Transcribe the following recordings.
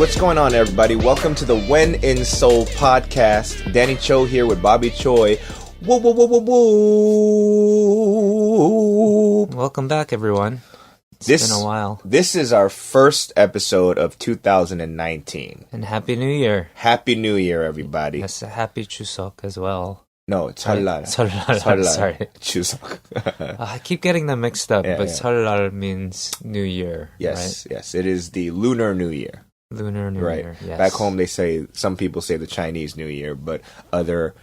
what's going on, everybody? Welcome to the When in Seoul podcast. Danny Cho here with Bobby Choi. Whoa, whoa, whoa, whoa, whoa. Welcome back, everyone. It's been a while. This is our first episode of 2019. And Happy New Year. Happy New Year, everybody. Yes, Happy Chuseok as well. No, it's Seollal. Seollal, sorry. Chuseok. I keep getting them mixed up, Yeah, but yeah. Seollal means New Year, Yes, right? yes. It is the Lunar New Year. Lunar New Right. Year, yes. Back home, some people say the Chinese New Year, but other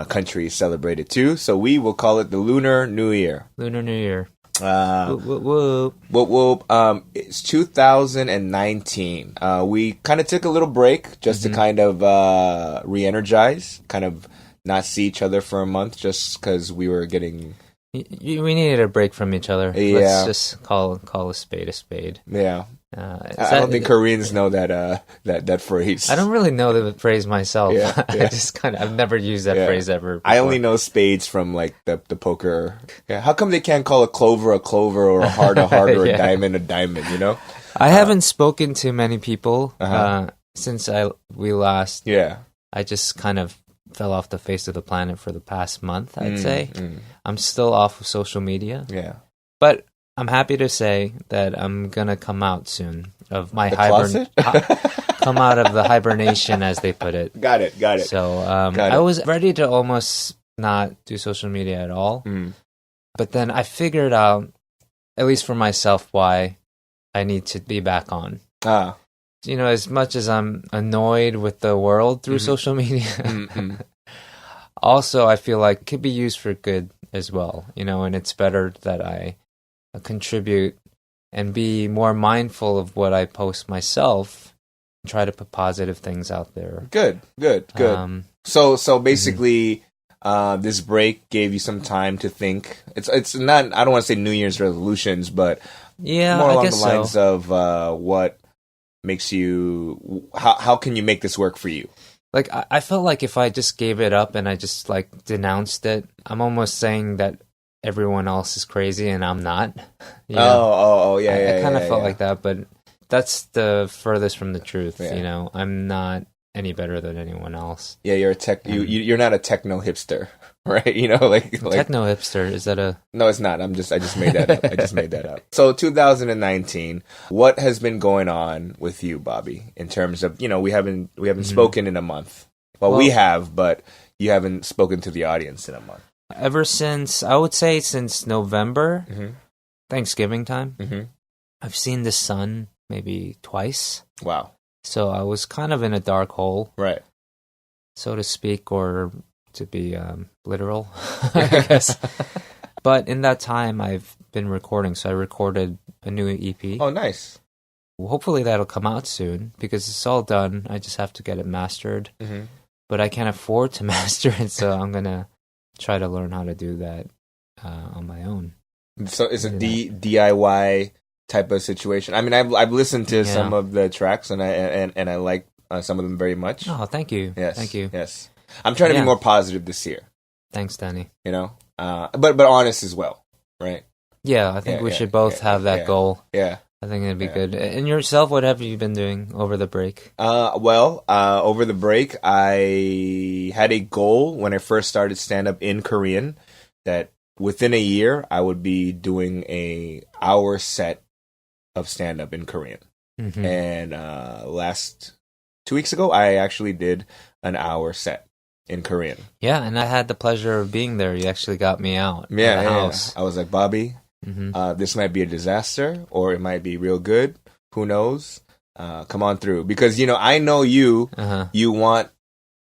countries celebrate it too. So we will call it the Lunar New Year. Lunar New Year. Whoop, Whoop, whoop. whoop, whoop. It's 2019. We kind of took a little break just to kind of re-energize, kind of not see each other for a month just because we were getting... We needed a break from each other. Yeah. Let's just call a spade a spade. Yeah. I don't think Koreans know that phrase. I don't really know the phrase myself. Yeah, yeah. I've never used that phrase ever before. I only know spades from like the poker. Yeah. How come they can't call a clover or a heart or Yeah. a diamond, you know? I haven't spoken to many people since we last. Yeah. I just kind of fell off the face of the planet for the past month, I'd say. I'm still off of social media. Yeah. But I'm happy to say that I'm going to come out soon of my closet? come out of the hibernation, as they put it. Got it. So Got I it. was ready to almost not do social media at all. But then I figured out, at least for myself, why I need to be back on. You know, as much as I'm annoyed with the world through social media, also I feel like it could be used for good as well, you know, and it's better that I contribute and be more mindful of what I post myself and try to put positive things out there. Good. So basically, this break gave you some time to think. It's not, I don't want to say New Year's resolutions, but Yeah, more I along guess the lines so. of what makes you, how can you make this work for you? Like, I felt like if I just gave it up and I just, like, denounced it, I'm almost saying that everyone else is crazy and I'm not. You know? Yeah. I kind of felt yeah. like that, but that's the furthest from the truth, Yeah. you know? I'm not any better than anyone else. Yeah, you're you're not a techno hipster, right? You know, like Techno hipster, is that a... No, it's not. I just made that up. I just made that up. So 2019, what has been going on with you, Bobby, in terms of, you know, we haven't spoken in a month. Well, we have, but you haven't spoken to the audience in a month. Ever since, I would say since November, Thanksgiving time, I've seen the sun maybe twice. Wow. So I was kind of in a dark hole, Right. so to speak, or to be literal, I guess. But in that time, I've been recording. So I recorded a new EP. Oh, nice. Hopefully that'll come out soon because it's all done. I just have to get it mastered. But I can't afford to master it, so I'm going to try to learn how to do that on my own. So it's a DIY type of situation. I mean, I've listened to some of the tracks and I like some of them very much. Oh, thank you. Yes. Thank you. Yes. I'm trying to be more positive this year, Thanks, Danny. you know? But honest as well, right? Yeah, I think we should both have that goal. Yeah. I think it'd be good. And yourself, what have you been doing over the break? Over the break, I had a goal when I first started stand-up in Korean that within a year, I would be doing a hour set of stand-up in Korean. And last 2 weeks ago, I actually did an hour set in Korean. Yeah, and I had the pleasure of being there. You actually got me out of the Yeah. house. I was like, Bobby, this might be a disaster or it might be real good. Who knows? Come on through. Because, you know, I know you want,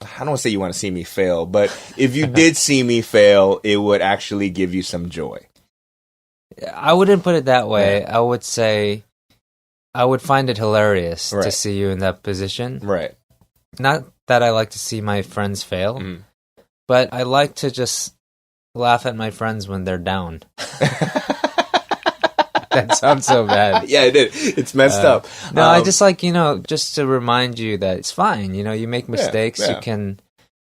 I don't want to say you want to see me fail, but if you did see me fail, it would actually give you some joy. I wouldn't put it that way. I would say I would find it hilarious to see you in that position. Right. Not that I like to see my friends fail, but I like to just laugh at my friends when they're down. That sounds so bad. Yeah, it did. It's messed up. No, I just like, you know, just to remind you that it's fine. You know, you make mistakes. Yeah. You can,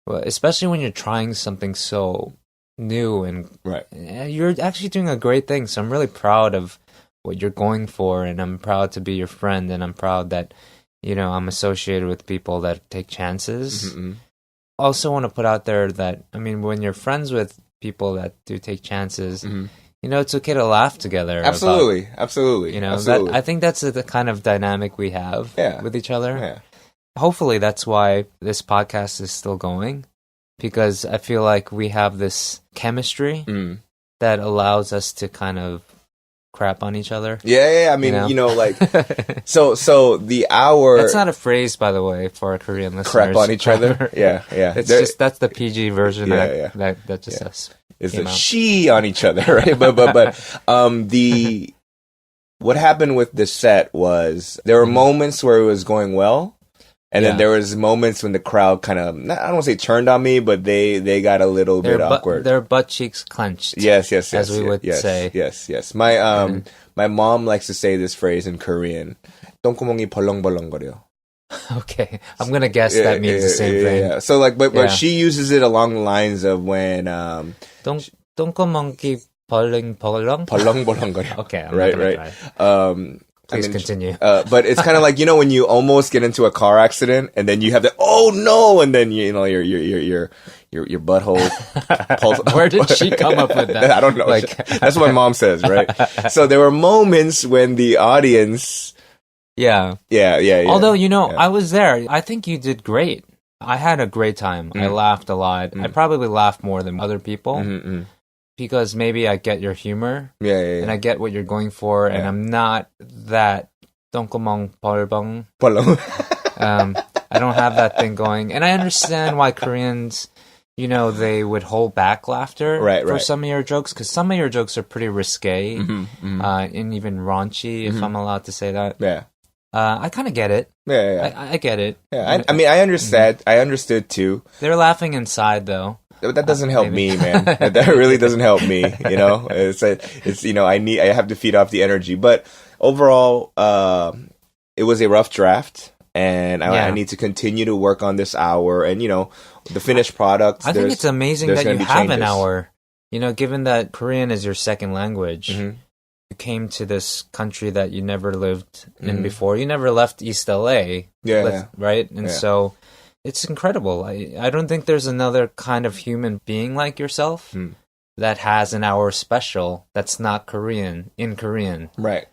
well, especially when you're trying something so new and Right. you're actually doing a great thing. So I'm really proud of what you're going for, and I'm proud to be your friend, and I'm proud that, you know, I'm associated with people that take chances. Also want to put out there that, I mean, when you're friends with people that do take chances, you know, it's okay to laugh together. Absolutely. You know, Absolutely. I think that's the kind of dynamic we have with each other. Yeah. Hopefully that's why this podcast is still going, because I feel like we have this chemistry that allows us to kind of crap on each other. Yeah. I mean, you know, like, so the hour. That's not a phrase, by the way, for our Korean listeners. Crap on each other. Yeah. It's just, that's the PG version that just us. Is the she on each other, right? but what happened with this set was there were moments where it was going well, and then there was moments when the crowd kind of, I don't want to say turned on me, but they got a little bit awkward. Their butt cheeks clenched. Yes, as we would say. Yes. My mom likes to say this phrase in Korean. 똥구멍이 벌렁벌렁거려. Okay, I'm gonna guess that means the same thing. Yeah. So like, but she uses it along the lines of when 똥구멍이 벌렁벌렁거려. Okay, I'm right. Please continue. But it's kind of like, you know, when you almost get into a car accident and then you have the oh no, and then your butthole pulls. Where did she come up with that? I don't know. Like, that's what my mom says, right? So there were moments when the audience. Yeah. Although, you know, I was there. I think you did great. I had a great time. I laughed a lot. I probably laughed more than other people because maybe I get your humor. And I get what you're going for, and I'm not that 똥구멍 벌렁. I don't have that thing going. And I understand why Koreans, you know, they would hold back laughter for some of your jokes, because some of your jokes are pretty risque and even raunchy, if I'm allowed to say that. Yeah. I kind of get it. I get it. Yeah, I mean, I understand. I understood too. They're laughing inside, though. But that doesn't help me, man. That really doesn't help me. You know, it's you know, I have to feed off the energy. But overall, it was a rough draft, and I need to continue to work on this hour. And you know, the finished product. I think it's amazing that you have an hour. You know, given that Korean is your second language. You came to this country that you never lived in before. You never left East LA, right? And so it's incredible. I don't think there's another kind of human being like yourself that has an hour special that's not Korean, in Korean. Right.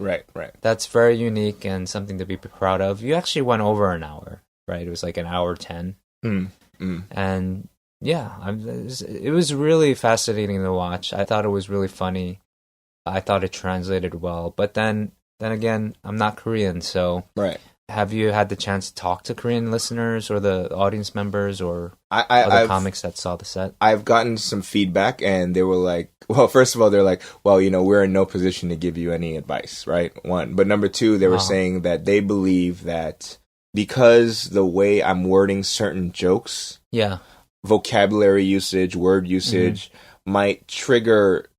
That's very unique and something to be proud of. You actually went over an hour, right? It was like an hour 10. And yeah, it was really fascinating to watch. I thought it was really funny. I thought it translated well, but then again, I'm not Korean, so have you had the chance to talk to Korean listeners or the audience members or other comics that saw the set? I've gotten some feedback, and they were like, well, first of all, they're like, well, you know, we're in no position to give you any advice, right? One. But number two, they were saying that they believe that because the way I'm wording certain jokes, vocabulary usage, word usage might trigger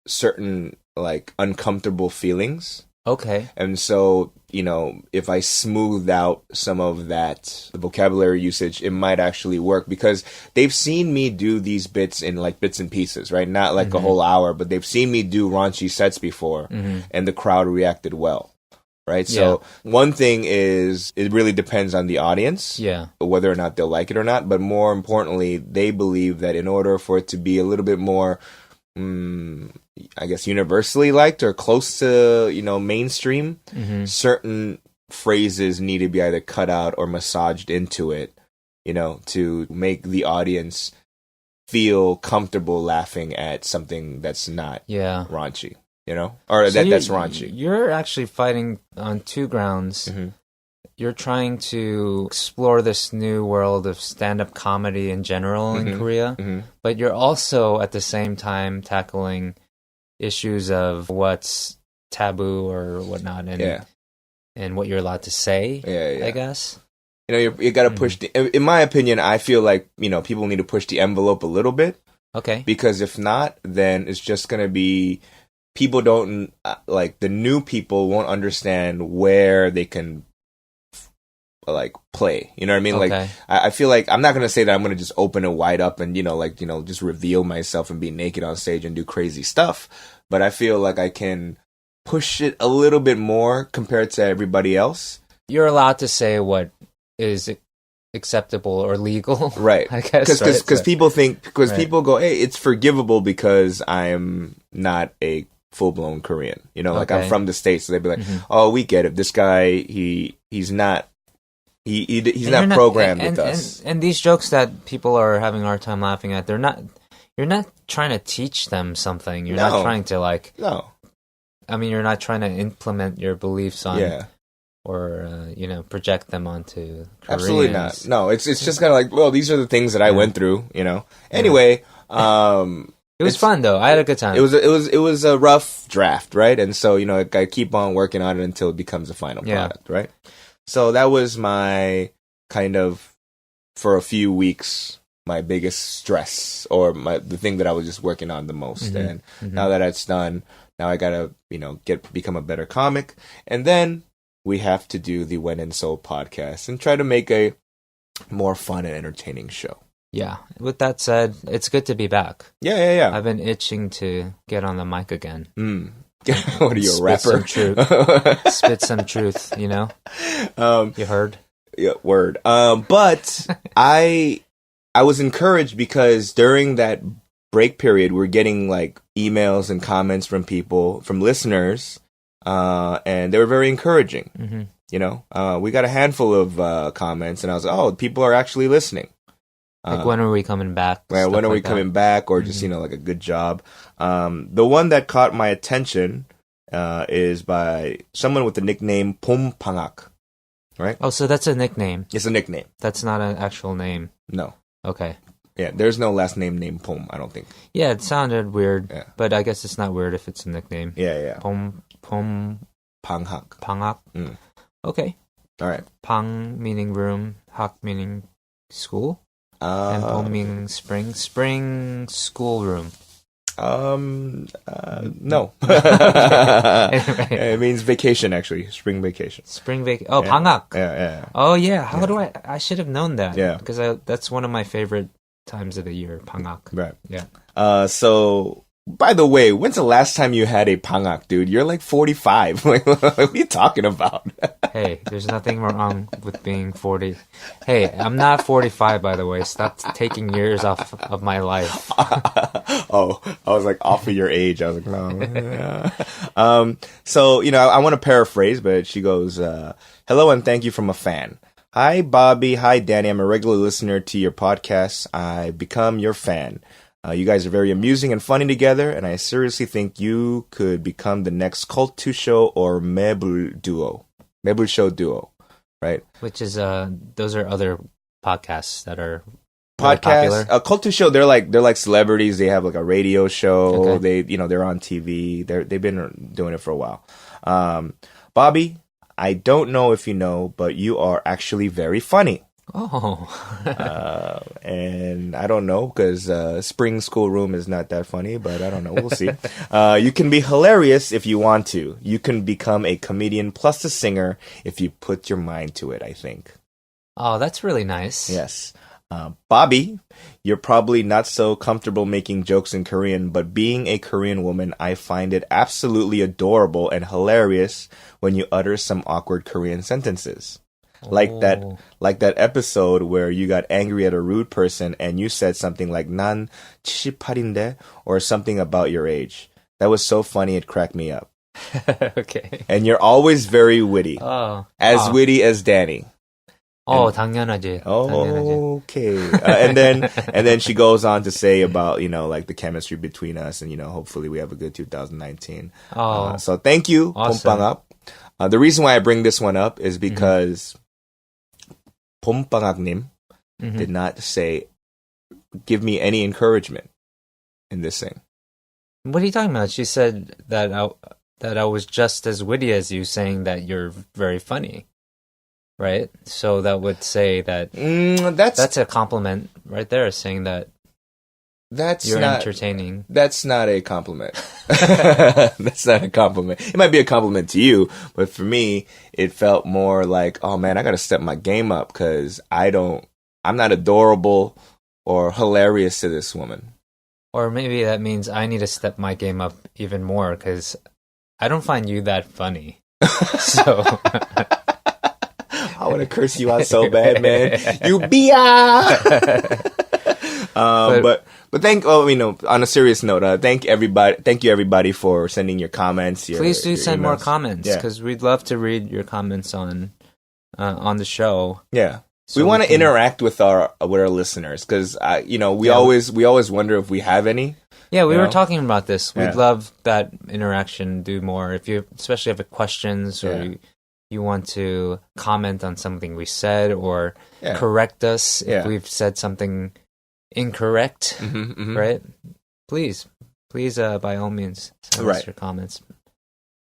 certain like uncomfortable feelings. Okay. And so, you know, if I smoothed out some of that vocabulary usage, it might actually work, because they've seen me do these bits in like bits and pieces, right? Not like a whole hour, but they've seen me do raunchy sets before and the crowd reacted well. Right. So one thing is, it really depends on the audience, whether or not they'll like it or not. But more importantly, they believe that in order for it to be a little bit more I guess universally liked or close to, you know, mainstream, certain phrases need to be either cut out or massaged into it, you know, to make the audience feel comfortable laughing at something that's not raunchy, you know, or so that's raunchy. You're actually fighting on two grounds. You're trying to explore this new world of stand-up comedy in general in Korea, but you're also at the same time tackling issues of what's taboo or whatnot, and what you're allowed to say. I guess. You know, you got to push. In my opinion, I feel like, you know, people need to push the envelope a little bit. Okay. Because if not, then it's just going to be, people don't like, the new people won't understand where they can like play, you know what I mean? Okay. Like, I feel like I'm not gonna say that I'm gonna just open it wide up and, you know, like, you know, just reveal myself and be naked on stage and do crazy stuff, but I feel like I can push it a little bit more compared to everybody else. You're allowed to say what is acceptable or legal, right? I guess because people people go, hey, it's forgivable because I'm not a full-blown Korean, like I'm from the States, so they'd be like, oh, we get it, this guy he's not not programmed with us. And these jokes that people are having a hard time laughing at, you're not trying to teach them something, you're not trying to you're not trying to implement your beliefs on or project them onto Koreans. Absolutely not. No, it's just kind of like, well, these are the things that I went through, Anyway, it was fun though. I had a good time. It was a rough draft, right? And so, I keep on working on it until it becomes a final product, right? So that was my kind of, for a few weeks, my biggest stress, or the thing that I was just working on the most. And now that it's done, now I gotta, become a better comic. And then we have to do the When in Seoul podcast and try to make a more fun and entertaining show. Yeah. With that said, it's good to be back. Yeah. I've been itching to get on the mic again. What are you, a rapper? Spit some truth, You heard? Yeah, word. But I was encouraged because during that break period, we're getting like emails and comments from people, from listeners, and they were very encouraging. We got a handful of comments, and I was like, oh, people are actually listening. Like, when are we coming back? Right, when are we coming back? Or just, like a good job. The one that caught my attention is by someone with the nickname 봄방학. Right? Oh, so that's a nickname. It's a nickname. That's not an actual name. No. Okay. Yeah, there's no last name named Pom, I don't think. Yeah, it sounded weird, but I guess it's not weird if it's a nickname. Yeah. Pom 방학. 방학. Okay. All right. 방 meaning room, hak meaning school, and pom meaning spring. Spring schoolroom. No. It means vacation, actually. Spring vacation. Oh, 방학. Yeah. Oh, yeah. I should have known that. Yeah. Because that's one of my favorite times of the year, 방학. Right. Yeah. So, by the way, when's the last time you had a 방학, dude? You're like 45. What are you talking about? Hey, there's nothing wrong with being 40. Hey, I'm not 45, by the way. Stop taking years off of my life. Oh, I was like off of your age. I was like, no. So, I want to paraphrase, but she goes, hello and thank you from a fan. Hi, Bobby. Hi, Danny. I'm a regular listener to your podcast. I've become your fan. You guys are very amusing and funny together, and I seriously think you could become the next Cult 2 show or Mebul show duo, right? Which is, those are other podcasts that are really popular. Cult 2 show, they're like celebrities. They have like a radio show. Okay. They're on TV. They've been doing it for a while. Bobby, I don't know if you know, but you are actually very funny. Oh. And I don't know, because spring schoolroom is not that funny, but I don't know. We'll see. You can be hilarious if you want to. You can become a comedian plus a singer if you put your mind to it, I think. Oh, that's really nice. Yes. Bobby, you're probably not so comfortable making jokes in Korean, but being a Korean woman, I find it absolutely adorable and hilarious when you utter some awkward Korean sentences. Like that episode where you got angry at a rude person and you said something like 난 78인데 or something about your age. That was so funny, it cracked me up. Okay. And you're always very witty. As witty as Danny. 당연하지. Okay. And then she goes on to say about, like the chemistry between us and, hopefully we have a good 2019. So thank you, awesome. 봄방학. The reason why I bring this one up is because 봄방학님 did not give me any encouragement in this thing. What are you talking about? She said that I was just as witty as you, saying that you're very funny, right? So that would say that that's a compliment right there, saying that you're entertaining. That's not a compliment. That's not a compliment. It might be a compliment to you, but for me, it felt more like, oh man, I got to step my game up because I'm not adorable or hilarious to this woman. Or maybe that means I need to step my game up even more because I don't find you that funny. So I want to curse you out so bad, man. You bia. But on a serious note, thank you everybody for sending your comments. Please do send emails. more comments because we'd love to read your comments on the show. Yeah. So we want to interact with our listeners because we always wonder if we have any. Yeah, we were talking about this. We'd love that interaction. Do more if you especially have questions or you want to comment on something we said or correct us if we've said something incorrect. Right? Please, by all means, send us your comments.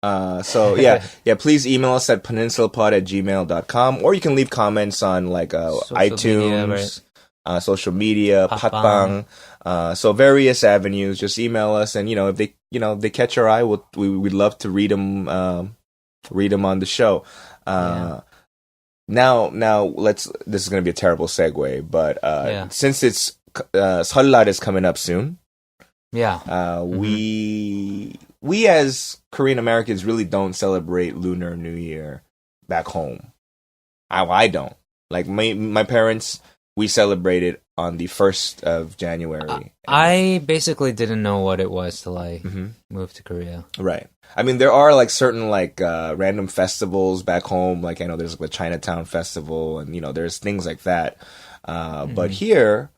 Please email us at peninsulapod@gmail.com, or you can leave comments on iTunes, social media, bbang. So various avenues. Just email us, and if they catch our eye, we'd love to read them on the show. Now this is going to be a terrible segue, but since it's 설날 is coming up soon. We as Korean Americans really don't celebrate Lunar New Year back home. I don't. Like my parents, we celebrated on the 1st of January. I basically didn't know what it was till I moved to Korea. Right. I mean, there are certain random festivals back home. I know there's the Chinatown Festival, and there's things like that. But here,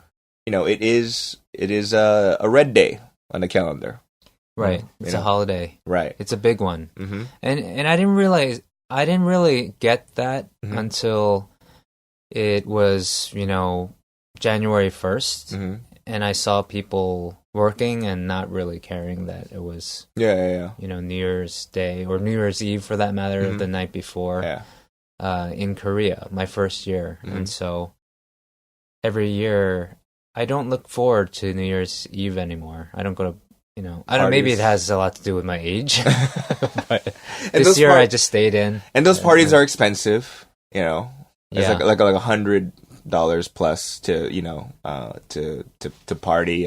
it is a red day on the calendar. Right. It's a holiday. Right. It's a big one. And I didn't really get that until it was, January 1st. And I saw people working and not really caring that it was New Year's Day or New Year's Eve for that matter, the night before in Korea, my first year. And so every year I don't look forward to New Year's Eve anymore. I don't go to I don't know, maybe it has a lot to do with my age. But this year I just stayed in. And those parties are expensive, It's like $100 plus to party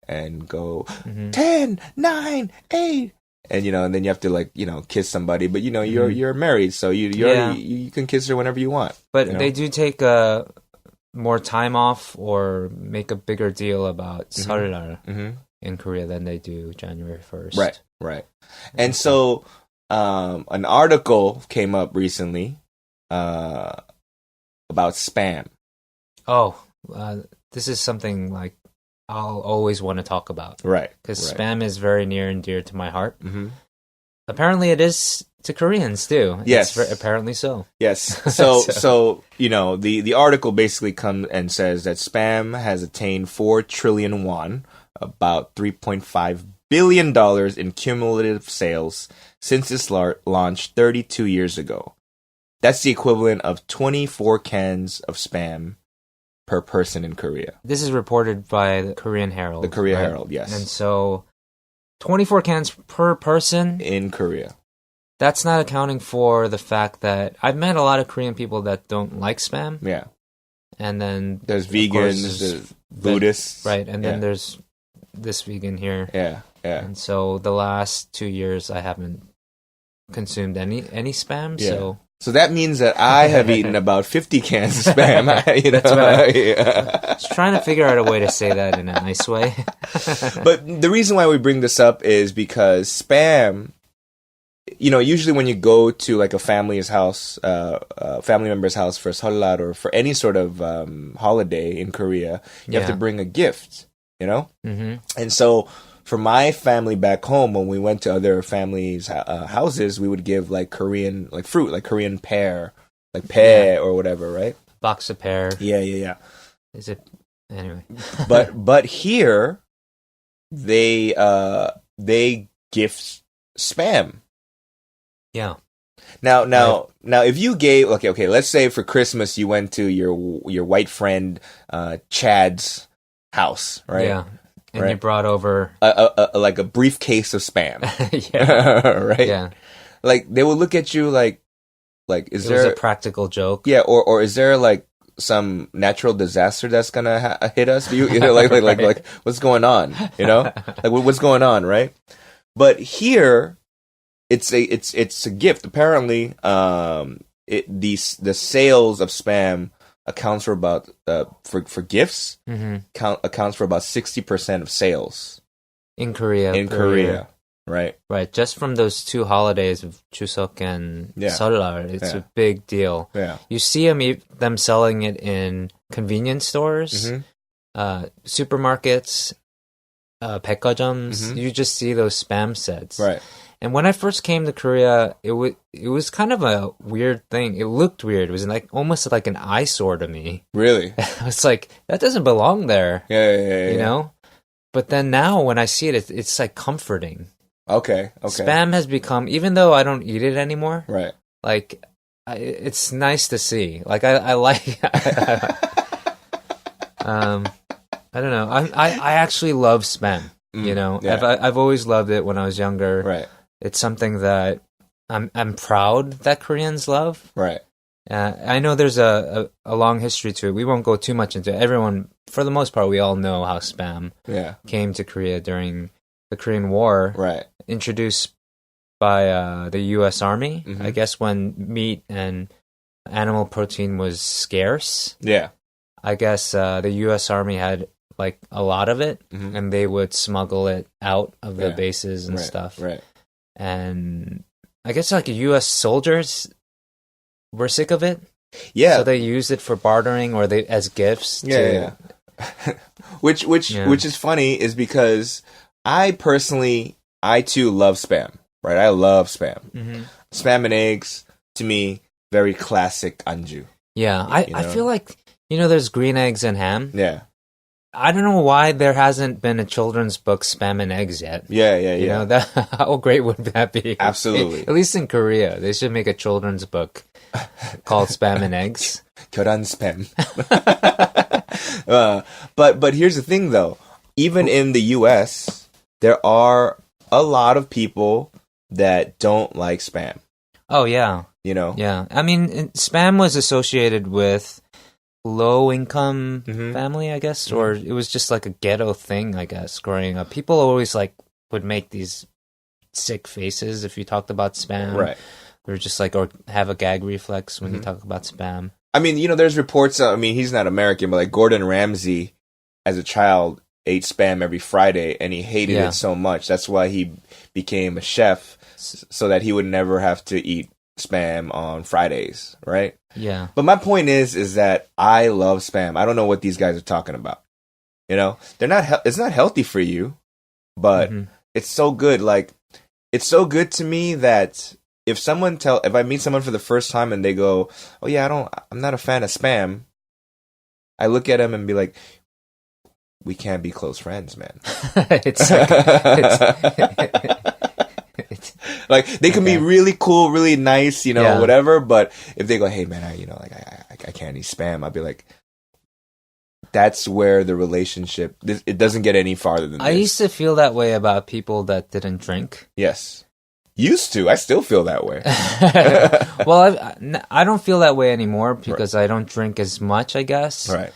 and go 10, 9, 8. And and then you have to kiss somebody, but you're married, so you can kiss her whenever you want. But they do take more time off or make a bigger deal about 설날 in Korea than they do January 1st. Right. And so an article came up recently about spam. This is something I'll always want to talk about. Right. Because spam is very near and dear to my heart. Apparently it is to Koreans too. Yes. Apparently so. Yes. So the article basically comes and says that spam has attained 4 trillion won, about $3.5 billion in cumulative sales since its launch 32 years ago. That's the equivalent of 24 cans of spam per person in Korea. This is reported by the Korean Herald. The Korea Herald, yes. And so 24 cans per person in Korea. That's not accounting for the fact that I've met a lot of Korean people that don't like spam. Yeah. And then there's vegans, there's Buddhists. Right. And then there's this vegan here. Yeah. And so the last 2 years I haven't consumed any spam. Yeah. So that means that I have eaten about 50 cans of spam. That's right. Just trying to figure out a way to say that in a nice way. But the reason why we bring this up is because spam, usually when you go to a family's house, family member's house for 설날 or for any sort of holiday in Korea, you have to bring a gift, And so for my family back home, when we went to other families' houses, we would give Korean fruit, Korean pear, or whatever, right? Box of pear. Yeah. Is it anyway? but here they gift spam. Yeah. Now if you gave okay, let's say for Christmas you went to your white friend Chad's house, right? Yeah. And you brought over a briefcase of spam. Right? Yeah. They will look at you is there a practical joke? Yeah, or is there some natural disaster that's gonna hit us? What's going on? What's going on, right? But here it's a gift. Apparently, the sales of spam accounts for about for gifts accounts for about 60% of sales in Korea. Right. Right. Just from those two holidays of Chuseok and Seollal, it's a big deal. Yeah. You see them selling it in convenience stores, supermarkets, 백화점s. You just see those spam sets. Right. And when I first came to Korea, it was kind of a weird thing. It looked weird. It was like almost like an eyesore to me. Really? I was like, that doesn't belong there. Yeah. You know? But then now when I see it, it's like comforting. Okay. Spam has become, even though I don't eat it anymore, right? Like, it's nice to see. Like, I like. I don't know. I actually love spam. You know, I've always loved it when I was younger. Right. It's something that I'm proud that Koreans love. Right. I know there's a long history to it. We won't go too much into it. Everyone, for the most part, we all know how spam came to Korea during the Korean War. Right. Introduced by the U.S. Army, I guess, when meat and animal protein was scarce. Yeah. I guess the U.S. Army had like a lot of it, and they would smuggle it out of the bases and stuff. Right. And I guess like U.S. soldiers were sick of it. Yeah. So they used it for bartering or as gifts. Yeah. Which is funny is because I too love spam. Right. I love spam. Spam and eggs, to me, very classic anju. Yeah. I feel like, there's green eggs and ham. Yeah. I don't know why there hasn't been a children's book, Spam and Eggs, yet. Yeah. How great would that be? Absolutely. At least in Korea, they should make a children's book called Spam and Eggs. 결혼 spam. But here's the thing, though. Even in the U.S., there are a lot of people that don't like spam. Oh, yeah. Yeah. I mean, spam was associated with low-income family, I guess, or it was just like a ghetto thing, I guess, growing up. People always would make these sick faces if you talked about spam. Right. Or just or have a gag reflex when you talk about spam. I mean, there's reports, he's not American, but Gordon Ramsay, as a child, ate spam every Friday, and he hated it so much. That's why he became a chef, so that he would never have to eat spam on Fridays, right? Yeah. But my point is that I love spam. I don't know what these guys are talking about. They're not. It's not healthy for you, but it's so good. It's so good to me that if I meet someone for the first time and they go, "Oh yeah, I'm not a fan of spam," I look at them and be like, "We can't be close friends, man." They can be really cool, really nice, whatever. But if they go, "Hey, man, I can't eat spam," I'll be like, that's where the relationship, it doesn't get any farther than this. I used to feel that way about people that didn't drink. Yes. Used to. I still feel that way. Well, I don't feel that way anymore because I don't drink as much, I guess. Right.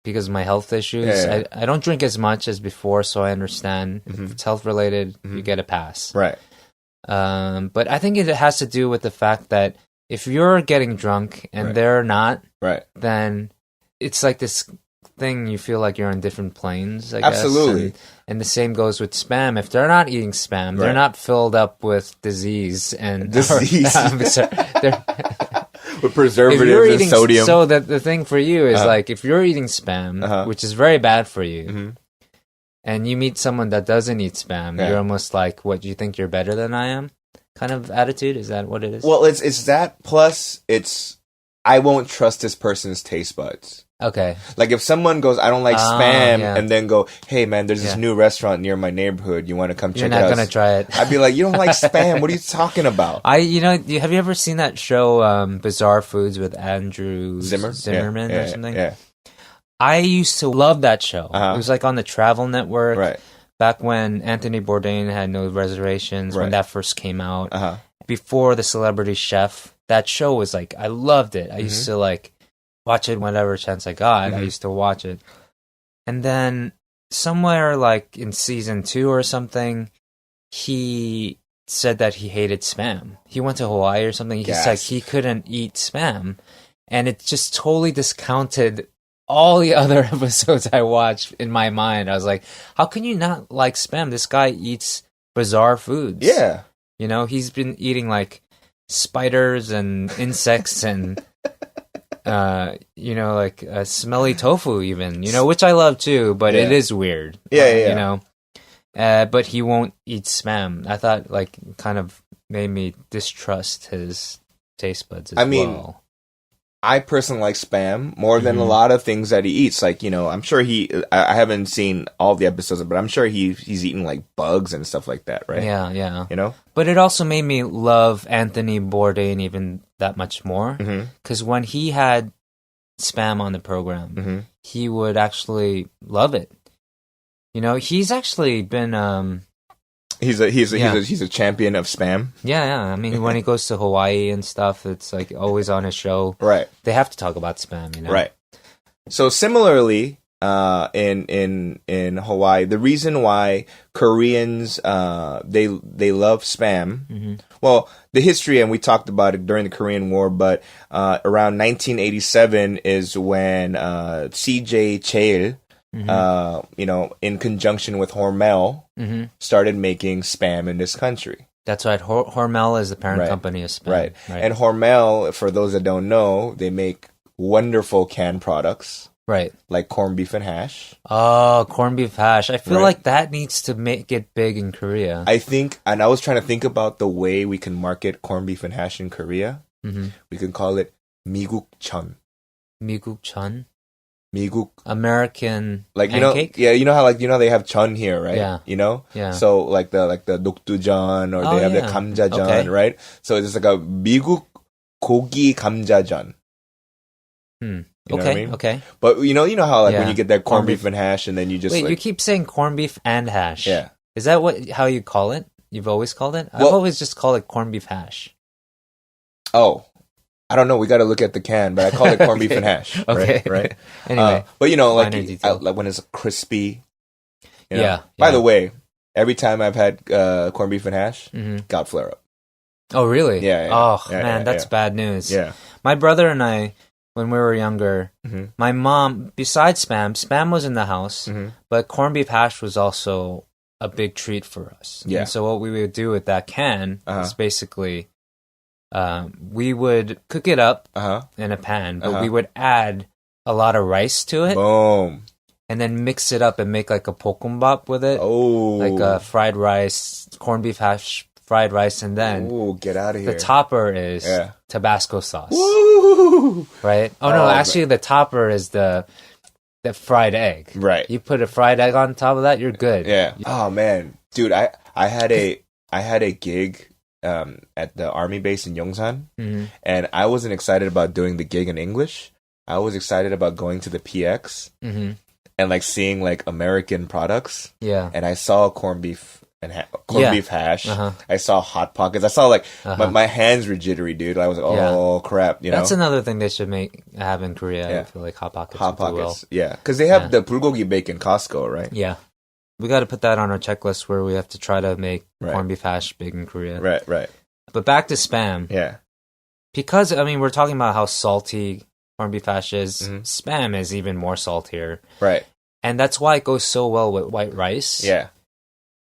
Because of my health issues. Yeah. I don't drink as much as before, so I understand. If it's health-related, you get a pass. Right. But I think it has to do with the fact that if you're getting drunk and they're not, then it's like this thing you feel like you're on different planes, I guess. Absolutely. And the same goes with spam. If they're not eating spam, they're not filled up with disease and with preservatives and sodium. So the thing for you is if you're eating spam, which is very bad for you, and you meet someone that doesn't eat spam, you're almost like, what, you think you're better than I am? Kind of attitude? Is that what it is? Well, it's that, plus I won't trust this person's taste buds. Okay. Like if someone goes, "I don't like spam," and then go, "Hey man, there's this new restaurant near my neighborhood. You want to come check it out?" You're not going to try it. I'd be like, "You don't like spam? What are you talking about?" Have you ever seen that show, Bizarre Foods with Andrew Zimmerman or something? Yeah. I used to love that show. It was on the Travel Network. Right. Back when Anthony Bourdain had No Reservations, when that first came out. Before The Celebrity Chef, that show was I loved it. I used to watch it whenever chance I got. I used to watch it. And then somewhere in season 2 or something, he said that he hated Spam. He went to Hawaii or something. He said he couldn't eat Spam. And it just totally discounted all the other episodes I watched in my mind. I was like, how can you not like Spam? This guy eats bizarre foods. Yeah. You know, he's been eating like spiders and insects and, you know, like smelly tofu even, you know, which I love too, but it is weird. Yeah. You know, but he won't eat Spam. I thought like kind of made me distrust his taste buds as well. I personally like Spam more than a lot of things that he eats. Like, you know, I'm sure I haven't seen all the episodes, but I'm sure he's eaten like bugs and stuff like that, right? Yeah. You know? But it also made me love Anthony Bourdain even that much more. Because when he had Spam on the program, he would actually love it. You know, he's actually been... He's a champion of Spam. Yeah. I mean, when he goes to Hawaii and stuff, it's like always on his show. Right. They have to talk about Spam, you know? Right. So similarly, in Hawaii, the reason why Koreans they love Spam. Well, the history, and we talked about it during the Korean War, but around 1987 is when CJ Cheil, you know, in conjunction with Hormel, started making Spam in this country. That's right. Hormel is the parent company of Spam. Right. And Hormel, for those that don't know, they make wonderful canned products. Right. Like corned beef and hash. Oh, corned beef hash. I feel like that needs to make it big in Korea. I think, and I was trying to think about the way we can market corned beef and hash in Korea. We can call it 미국천. 미국천? 미국, American like, you pancake? know, you know how, like, you know, they have chun here, right? Yeah. You know? Yeah. So like the dokdujan, or they have the 감자전, right? So it's like a 미국 고기 감자전. You know what I mean? Okay. But you know how like when you get that corned beef and hash, and then you just you keep saying corned beef and hash. Yeah. Is that how you call it? You've always called it? I've always just called it corned beef hash. Oh. I don't know. We got to look at the can, but I call it corned beef and hash. Okay. Right. Anyway. But you know, like when it's crispy. You know? Yeah. By the way, every time I've had corned beef and hash, got flare up. Oh, really? Yeah. Oh, man, that's bad news. Yeah. My brother and I, when we were younger, my mom, besides Spam was in the house, but corned beef hash was also a big treat for us. Yeah. And so what we would do with that can is basically, we would cook it up in a pan, but we would add a lot of rice to it. Boom. And then mix it up and make like a 볶음밥 with it. Oh. Like a fried rice, corned beef hash, fried rice, and then get out of here. The topper is Tabasco sauce. Woo! Right? Oh no, actually the topper is the fried egg. Right. You put a fried egg on top of that, you're good. Yeah. Oh man, dude, I had a gig at the army base in Yongsan, and I wasn't excited about doing the gig in English. I was excited about going to the PX and like seeing like American products. Yeah. And I saw corned beef and beef hash. I saw Hot Pockets. I saw like my hands were jittery, dude. I was like, oh crap, you know. That's another thing they should have in Korea. Yeah. I feel like Hot Pockets. Hot Pockets, yeah, because they have the bulgogi bake in Costco, right? Yeah, we got to put that on our checklist where we have to try to make corned beef hash big in Korea. Right. But back to Spam. Yeah, because I mean we're talking about how salty corned beef hash is. Spam is even more saltier. Right. And that's why it goes so well with white rice. Yeah.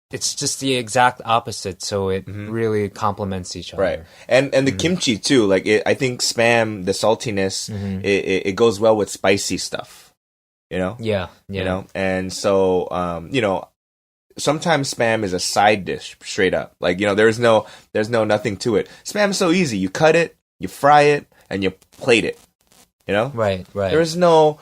It's just the exact opposite, so it really complements each other. Right. And the kimchi too. Like I think Spam, the saltiness, it goes well with spicy stuff. You know? Yeah. You know? And so you know, sometimes Spam is a side dish straight up. Like, you know, there's no nothing to it. Spam is so easy. You cut it, you fry it, and you plate it. You know? Right. There is no,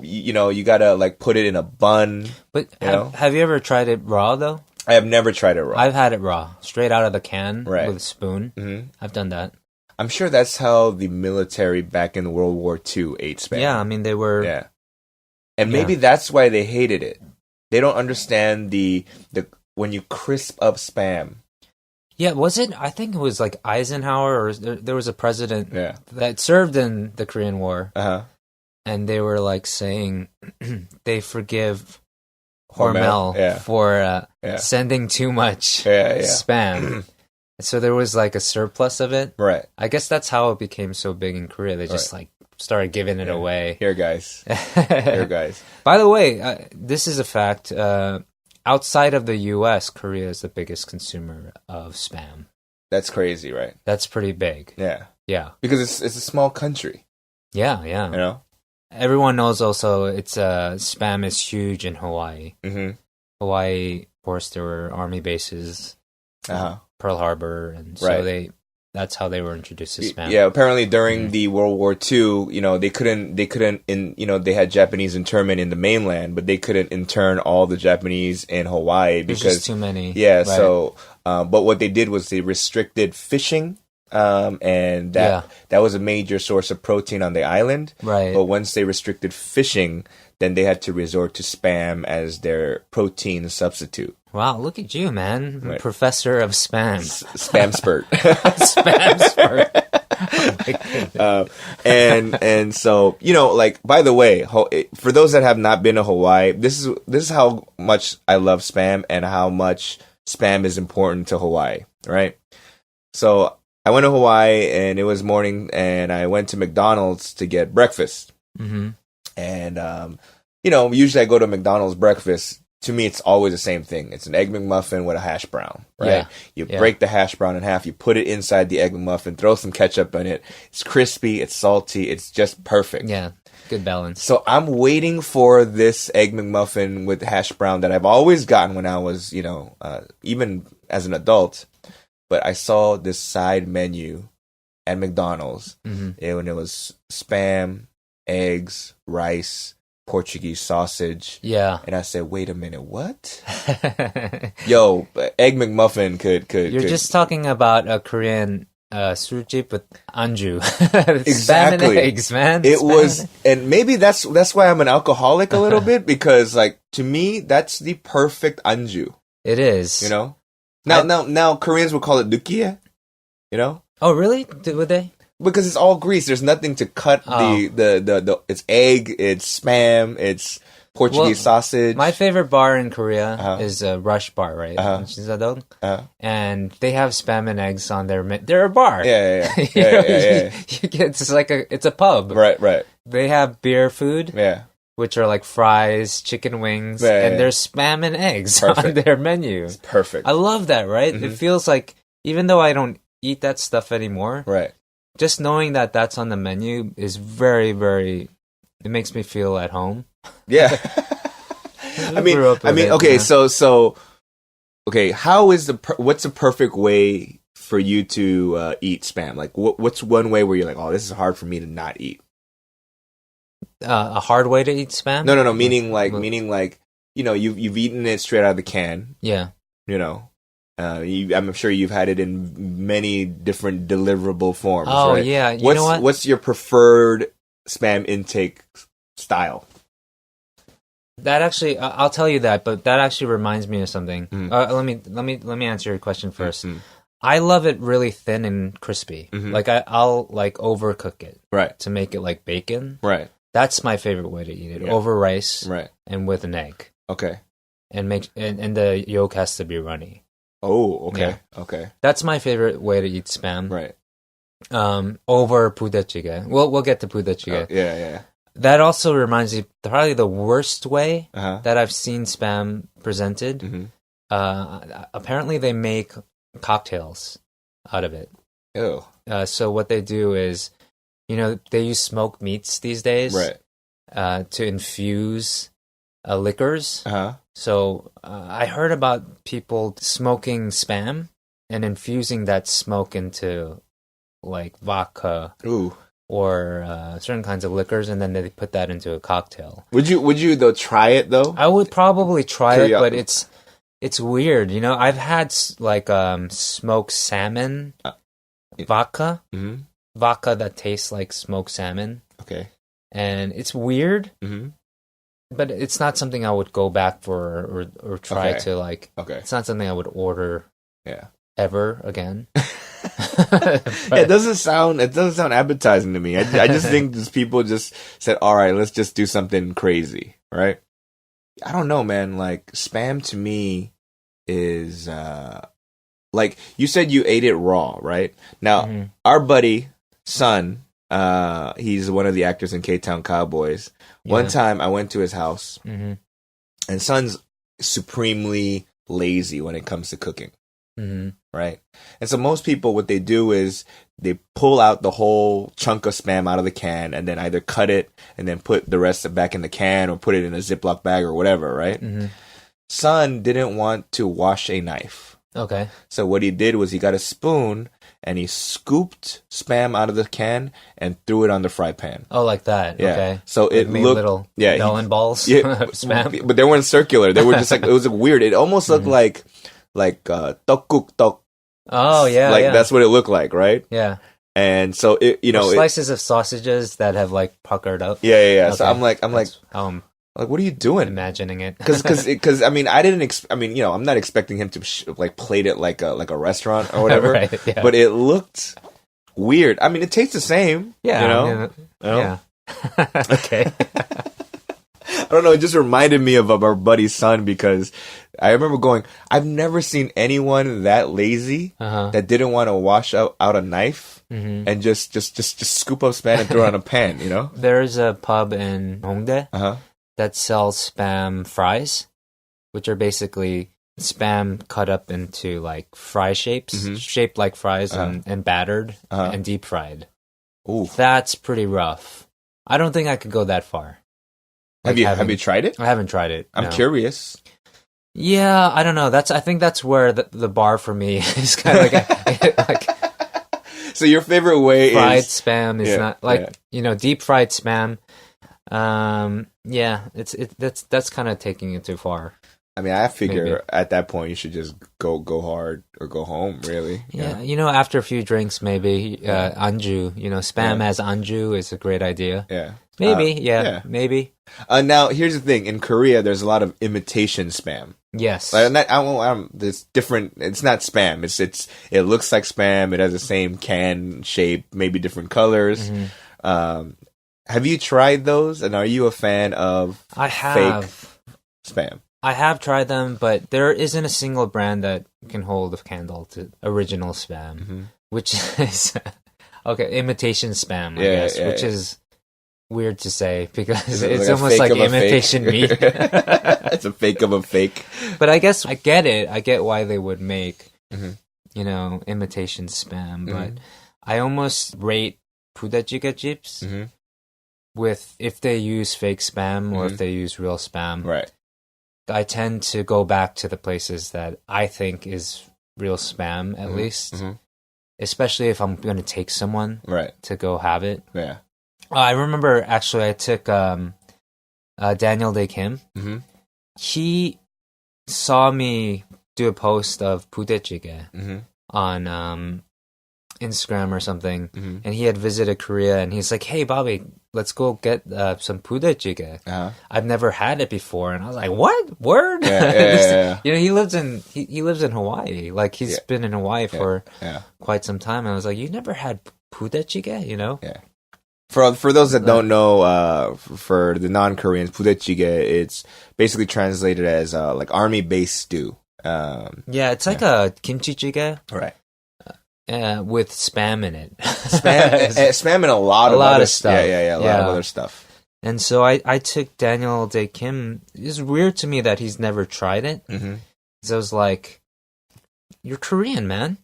you know, you gotta like put it in a bun. But have you ever tried it raw though? I have never tried it raw. I've had it raw, straight out of the can with a spoon. I've done that. I'm sure that's how the military back in World War II ate Spam. Yeah, I mean they were. Yeah. And maybe that's why they hated it. They don't understand the when you crisp up Spam. Yeah, was it? I think it was like Eisenhower, or there was a president that served in the Korean War, and they were like saying they forgive Hormel for sending too much spam. So there was like a surplus of it. Right. I guess that's how it became so big in Korea. They just like started giving it away. Here, guys. Here, guys. By the way, this is a fact. Outside of the U.S., Korea is the biggest consumer of spam. That's crazy, right? That's pretty big. Yeah. Yeah. Because it's a small country. Yeah, yeah. You know? Everyone knows also it's spam is huge in Hawaii. Mm-hmm. Hawaii, of course, there were army bases. Pearl Harbor, and so that's how they were introduced to spam. Yeah, apparently during the World War II, they couldn't they had Japanese internment in the mainland, but they couldn't intern all the Japanese in Hawaii because there's just too many. Yeah, right. So but what they did was they restricted fishing, and that was a major source of protein on the island. Right. But once they restricted fishing, then they had to resort to spam as their protein substitute. Wow, look at you, man. Right. Professor of spam. Spam spurt. Spam spurt. And so, like, by the way, for those that have not been to Hawaii, this is how much I love spam and how much spam is important to Hawaii, right? So I went to Hawaii and it was morning and I went to McDonald's to get breakfast. Mm-hmm. And, usually I go to McDonald's breakfast. To me, it's always the same thing. It's an Egg McMuffin with a hash brown, right? Yeah. You break the hash brown in half, you put it inside the Egg McMuffin, throw some ketchup in it. It's crispy, it's salty, it's just perfect. Yeah, good balance. So I'm waiting for this Egg McMuffin with hash brown that I've always gotten when I was, even as an adult. But I saw this side menu at McDonald's, and it was Spam, eggs, rice, Portuguese sausage. Yeah. And I said, wait a minute, what? Yo, Egg McMuffin could You're just talking about a Korean surjip with anju. Exactly. Spam and eggs, man. It was, and maybe that's why I'm an alcoholic a little bit, because like to me that's the perfect anju. It is. Now Koreans would call it dukia, Oh, really? Would they? Because it's all grease. There's nothing to cut the it's egg, it's spam, it's Portuguese sausage. My favorite bar in Korea is a Rush Bar, right? And they have spam and eggs on they're a bar. Yeah. It's a pub. Right. They have beer food. Yeah. Which are like fries, chicken wings, and there's spam and eggs on their menu. It's perfect. I love that, right? Mm-hmm. It feels like, even though I don't eat that stuff anymore, right? Just knowing that that's on the menu is very, very, it makes me feel at home. Yeah. Okay, so how is what's the perfect way for you to eat spam? Like, what's one way where you're like, oh, this is hard for me to not eat? A hard way to eat spam? No. Meaning like, you've eaten it straight out of the can. Yeah. I'm sure you've had it in many different deliverable forms. Oh, right? yeah. You know what? What's your preferred spam intake style? That actually, I'll tell you that, but that actually reminds me of something. Let me answer your question first. Mm-hmm. I love it really thin and crispy. Mm-hmm. Like I'll like overcook it, right, to make it like bacon. Right. That's my favorite way to eat it. Yeah. Over rice, right, and with an egg. Okay. And the yolk has to be runny. Oh, okay. Yeah. Okay. That's my favorite way to eat spam. Right. Over Budae Jjigae. We'll get to Budae Jjigae. Yeah. That also reminds me, probably the worst way that I've seen spam presented. Mm-hmm. Apparently they make cocktails out of it. Ew. So what they do is, they use smoked meats these days, right, to infuse liquors. Uh-huh. So I heard about people smoking spam and infusing that smoke into like vodka. Ooh. Or certain kinds of liquors, and then they put that into a cocktail. Would you though try it though? I would probably try it, but it's weird. I've had like smoked salmon vodka, vodka that tastes like smoked salmon. Okay, and it's weird. Mm-hmm. But it's not something I would go back for or try to like. Okay, it's not something I would order. Yeah. Ever again. It doesn't sound appetizing to me. I just think these people just said, all right, let's just do something crazy, right? I don't know, man. Like Spam to me is like you said you ate it raw, right? Now our buddy Sun, he's one of the actors in K-Town Cowboys. One time I went to his house, and Sun's supremely lazy when it comes to cooking, right? And so most people, what they do is they pull out the whole chunk of Spam out of the can and then either cut it and then put the rest back in the can or put it in a Ziploc bag or whatever, right? Sun didn't want to wash a knife. Okay. So what he did was he got a spoon and he scooped Spam out of the can and threw it on the fry pan. Oh, like that. Yeah. Okay. So it made looked little melon balls. Yeah, Spam. but they weren't circular. They were just like, it was weird. It almost looked like tteokguk. Oh yeah. Like yeah. that's what it looked like, right? Yeah. And so it, you know, or slices of sausages that have like puckered up. Yeah. Okay. So I'm like, what are you doing? Imagining it. Because I mean, I'm not expecting him to like plate it like a restaurant or whatever. Right, yeah. But it looked weird. I mean, it tastes the same. Yeah. You know? I mean, yeah. Okay. I don't know. It just reminded me of our buddy's Son because I remember going, I've never seen anyone that lazy that didn't want to wash out a knife and just scoop up Spam and throw it on a pan, you know? There's a pub in Hongdae that sells Spam fries, which are basically Spam cut up into like fry shapes, shaped like fries and battered and deep fried. Ooh. That's pretty rough. I don't think I could go that far. Like have you tried it? I haven't tried it. I'm curious. Yeah, I don't know. I think that's where the bar for me is kind of like so your favorite way fried is Spam is not like deep fried Spam. Yeah, that's kind of taking it too far. I mean, I figure at that point you should just go hard or go home, really. Yeah, after a few drinks, maybe anju. Spam as anju is a great idea. Yeah, maybe. Maybe. Now, here's the thing: in Korea, there's a lot of imitation Spam. Yes, it's different. It's not Spam. It looks like Spam. It has the same can shape, maybe different colors. Have you tried those? And are you a fan of fake Spam? I have tried them, but there isn't a single brand that can hold a candle to original Spam, which is imitation Spam, I guess, which is weird to say because it's like almost like imitation meat. It's a fake of a fake. But I guess I get it. I get why they would make, imitation Spam. But I almost rate 부대찌개 chips with if they use fake Spam or if they use real Spam. Right. I tend to go back to the places that I think is real Spam, at least. Especially if I'm going to take someone to go have it. Yeah. I remember, actually, I took Daniel Dae Kim. He saw me do a post of Boodae Jjigae on Instagram or something, and he had visited Korea, and he's like, "Hey, Bobby, let's go get some Boodae Jjigae. I've never had it before." And I was like, "What? Word?" Yeah. He lives in Hawaii. Like he's been in Hawaii for quite some time. And I was like, "You never had Boodae Jjigae?" Yeah. For those that don't know, for the non-Koreans, Bude찌게, it's basically translated as like army base stew. It's like a kimchi jjigae, right? With Spam in it. Spam and a lot of stuff. A lot of other stuff. And so I took Daniel Dae Kim. It's weird to me that he's never tried it. So I was like, "You're Korean, man."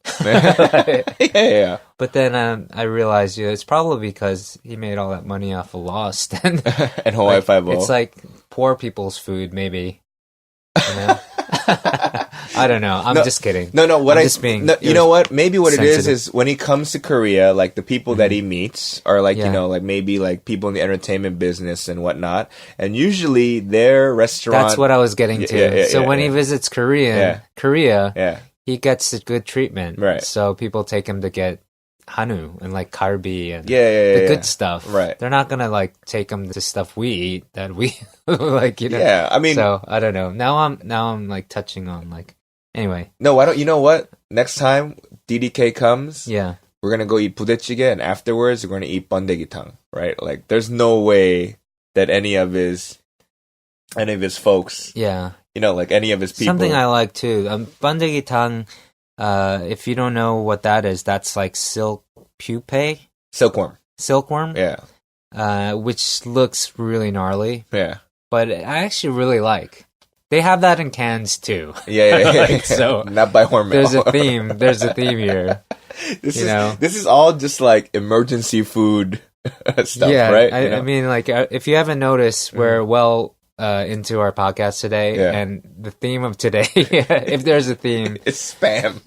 Yeah. But then I realized, it's probably because he made all that money off of Lost and Hawaii Five-0. It's like poor people's food, maybe. I don't know. I'm just kidding. No. You know what? Maybe what sensitive. it is when he comes to Korea, like the people that he meets are like like maybe like people in the entertainment business and whatnot. And usually their restaurant. That's what I was getting to. So when he visits Korea, he gets the good treatment. Right. So people take him to get Hanu and like Karbi and the good stuff. Right. They're not gonna like take them to stuff we eat that we like. Yeah. I mean. So I don't know. Now I'm like touching on like. Anyway. No, why don't you know what? Next time DDK comes, we're gonna go eat 부대찌개, and afterwards we're gonna eat 번데기탕, right? Like, there's no way that any of his any of his folks. Yeah. Like any of his people. Something I like too. Bandegi tang, if you don't know what that is, that's like silk pupae. Silkworm. Silkworm? Yeah. Which looks really gnarly. Yeah. But I actually really like. They have that in cans too. Yeah. So not by Hormel. There's a theme here. This is all just like emergency food stuff, right? I mean, like, if you haven't noticed, we're well into our podcast today, and the theme of today, if there's a theme, it's spam.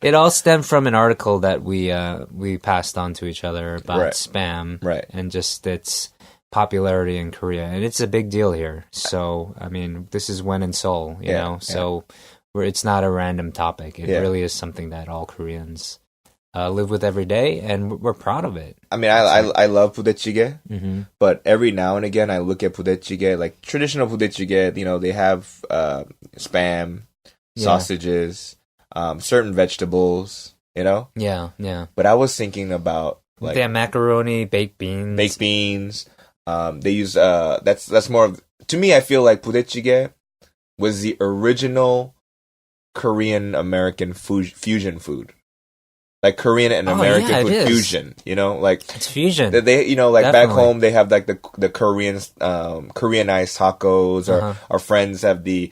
It all stemmed from an article that we passed on to each other about spam, right? And just its popularity in Korea, and it's a big deal here. So, I mean, this is when in Seoul, you know, so it's not a random topic. It really is something that all Koreans live with every day, and we're proud of it. I mean, I love budae-jjigae, but every now and again I look at budae-jjigae, like traditional budae-jjigae, they have spam, sausages, certain vegetables, Yeah. But I was thinking about like they have macaroni, baked beans. They use that's more of, to me, I feel like budae-jjigae was the original Korean American fusion food. Like Korean and American food fusion, like it's fusion. They, like Definitely. Back home they have like the Koreans, Koreanized tacos, or our friends have the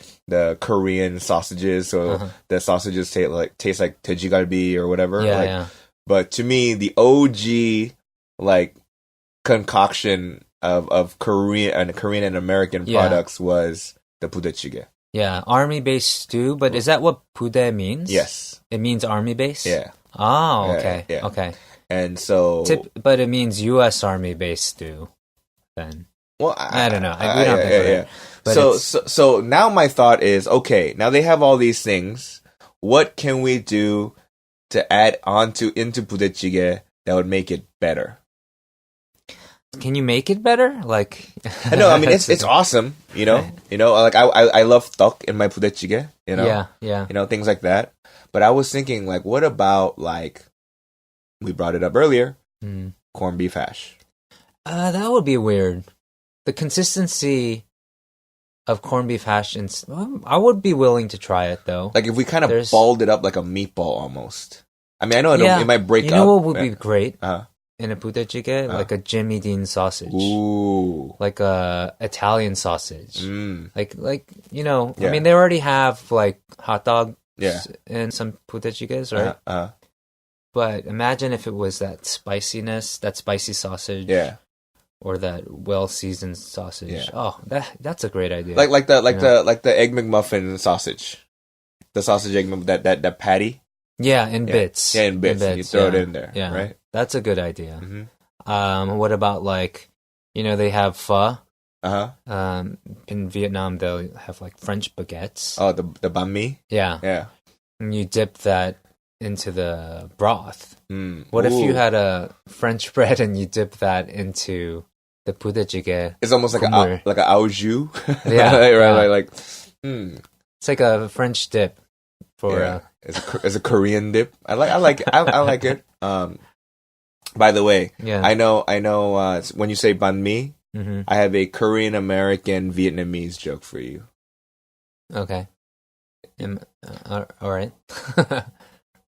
Korean sausages, so the sausages taste like tteokgalbi or whatever. But to me, the OG like concoction of Korean and American products was the budae-jjigae. Yeah, army-based stew. But is that what budae means? Yes, it means army base. Yeah. Oh, okay. Yeah. Okay. And so... but it means U.S. Army base stew, then. Well, I don't know. We don't think But so now my thought is, okay, now they have all these things. What can we do to add into budae-jjigae that would make it better? Can you make it better? Like... No, I mean, it's awesome, Like, I love tteok in my budae-jjigae, Yeah. Things like that. But I was thinking, like, what about, like, we brought it up earlier, corned beef hash? That would be weird. The consistency of corned beef hash, I would be willing to try it, though. Like, if we kind of balled it up like a meatball almost. I mean, I know it might break up. You know what would be great? In a budae-jjigae? Like a Jimmy Dean sausage. Ooh. Like a Italian sausage. Like I mean, they already have, like, hot dog in some budae-jjigaes, right? But imagine if it was that spiciness, that spicy sausage. Yeah. Or that well-seasoned sausage. Yeah. Oh, that's a great idea. Like the egg McMuffin sausage. The sausage egg that patty. Yeah, in bits. Yeah, in bits. And you throw it in there, right? That's a good idea. What about, like, they have pho. In Vietnam, they'll have, like, French baguettes. Oh, the banh mi? Yeah. Yeah. And you dip that into the broth. What if you had a French bread and you dip that into the budae-jjigae? It's almost like a au jus. Yeah. Right. It's like a French dip for it's a Korean dip. I like it. I like it. By the way, I know when you say banh mi, I have a Korean American Vietnamese joke for you. Okay. All right.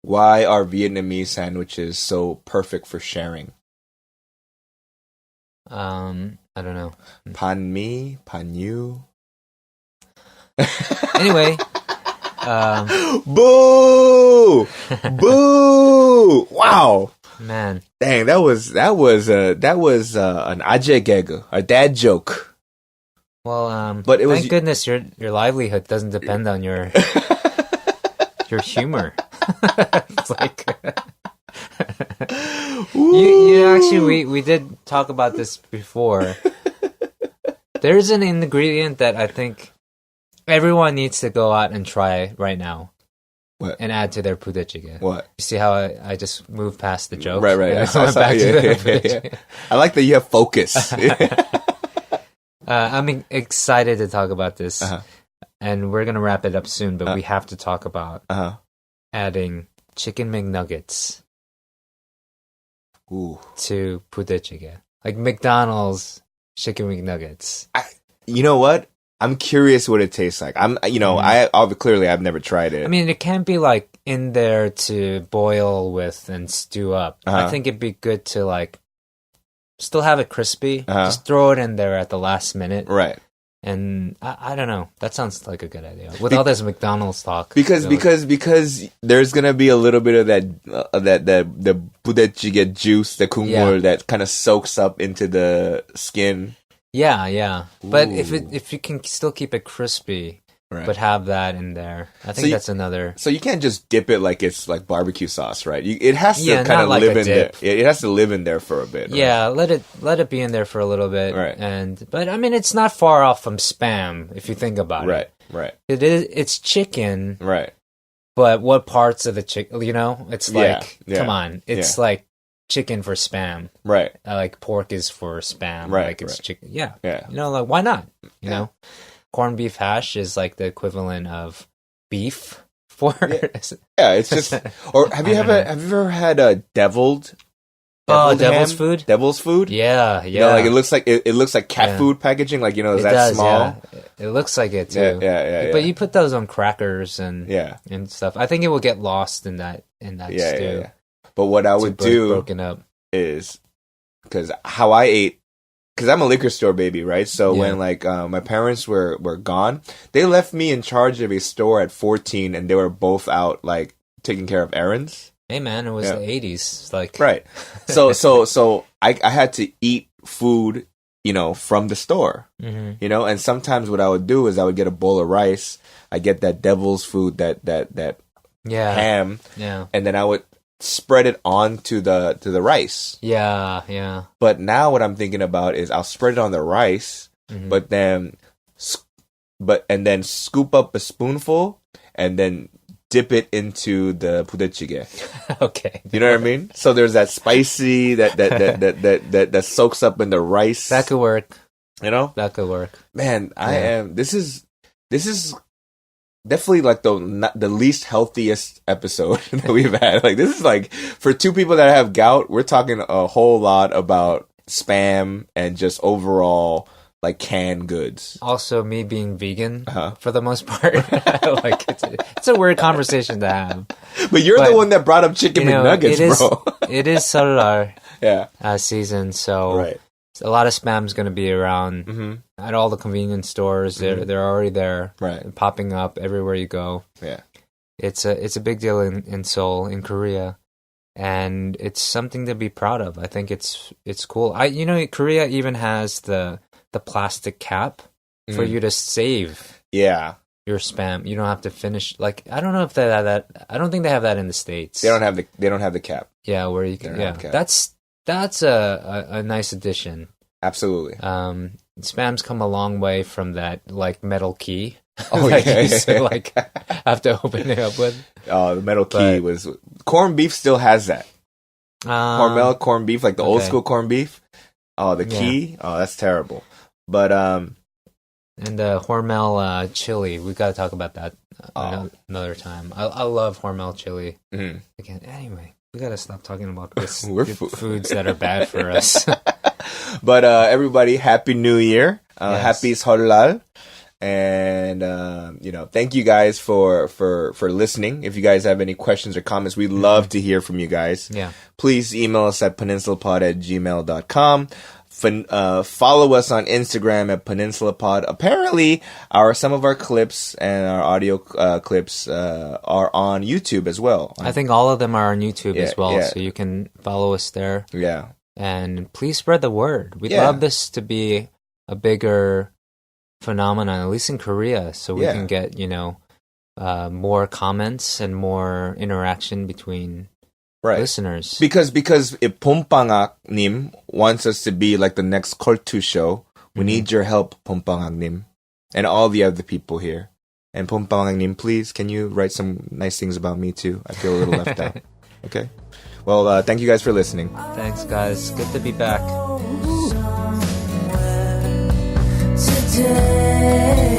Why are Vietnamese sandwiches so perfect for sharing? I don't know. Pan mi, pan you. Anyway. Boo! Boo! Wow. Man. Dang, that was an aje gag, a dad joke. Well, but it was, thank goodness your livelihood doesn't depend on your your humor. It's like you actually we did talk about this before. There's an ingredient that I think everyone needs to go out and try right now. What? And add to their budae-jjigae. What? You see how I just moved past the joke? Right. I like that you have focus. I'm excited to talk about this. And we're going to wrap it up soon, but we have to talk about adding chicken McNuggets to budae-jjigae. Like McDonald's chicken McNuggets. You know what? I'm curious what it tastes like. I've never tried it. I mean, it can't be like in there to boil with and stew up. I think it'd be good to like still have it crispy. Just throw it in there at the last minute. Right. And I don't know. That sounds like a good idea. With all this McDonald's talk. Because there's gonna be a little bit of the budae juice, the 국물 that kind of soaks up into the skin. Yeah. Ooh. But if you can still keep it crispy, but have that in there, I think that's another. So you can't just dip it like it's like barbecue sauce, right? It has to kind of like live in there. It has to live in there for a bit. Right? Yeah, let it be in there for a little bit. Right. But I mean, it's not far off from Spam if you think about it. Right. It's chicken. Right. But what parts of the chicken? You know, it's like come on, it's like chicken for Spam. Right. Like pork is for Spam. Right. Like it's chicken. Yeah. Yeah. You know, like why not? You know. Corned beef hash is like the equivalent of beef for. Yeah, it's just. Or have you ever had a deviled devil's food? Devil's food? Yeah. You know, like it looks like cat food packaging. Like is that does, small? Yeah. It looks like it too. Yeah. But you put those on crackers and stuff. I think it will get lost in that stew. Yeah. But what I would do broken up is because how I ate. Because I'm a liquor store baby, right? So when like my parents were gone, they left me in charge of a store at 14, and they were both out like taking care of errands. Hey man, it was the 80s, like right. So I had to eat food, from the store, And sometimes what I would do is I would get a bowl of rice. I get that devil's food, that ham, and then I would spread it onto the rice. Yeah. But now what I'm thinking about is I'll spread it on the rice, but then scoop up a spoonful and then dip it into the 부대찌개. Okay. You know what I mean? So there's that spicy that soaks up in the rice. That could work. You know? That could work. Man, this is definitely like the least healthiest episode that we've had. Like this is like for two people that have gout, we're talking a whole lot about Spam and just overall like canned goods. Also, me being vegan for the most part, like it's a weird conversation to have. But you're the one that brought up chicken McNuggets, bro. It is Seoul yeah season, so right. A lot of Spam's going to be around at all the convenience stores. They're already there, right? Popping up everywhere you go. Yeah, it's a big deal in Seoul, in Korea, and it's something to be proud of. I think it's cool. Korea even has the plastic cap for you to save. Yeah. Your Spam. You don't have to finish. Like I don't know if they have that. I don't think they have that in the States. They don't have the cap. Yeah, where you can. Yeah, that's a nice addition. Absolutely. Spam's come a long way from that like metal key. Oh that you used to, like have to open it up with. Oh, the metal key was corned beef still has that. Hormel corned beef, like the old school corned beef. Oh, the key. Oh, that's terrible. But and the Hormel chili. We got to talk about that another time. I love Hormel chili. Again, anyway. We gotta stop talking about this foods that are bad for us. But everybody, Happy New Year! Happy Seollal, and thank you guys for listening. If you guys have any questions or comments, we'd love to hear from you guys. Yeah, please email us at peninsulapod@gmail.com. Follow us on Instagram at peninsulapod. Apparently, some of our clips and our audio clips are on YouTube as well. I think all of them are on YouTube as well, so you can follow us there. Yeah, and please spread the word. We'd love this to be a bigger phenomenon, at least in Korea, so we can get more comments and more interaction between. Right. Listeners. Because if 봄방학님 wants us to be like the next Cult2 show, we need your help, 봄방학님, and all the other people here. And 봄방학님, please, can you write some nice things about me too? I feel a little left out. Okay? Well, thank you guys for listening. Thanks, guys. Good to be back. Today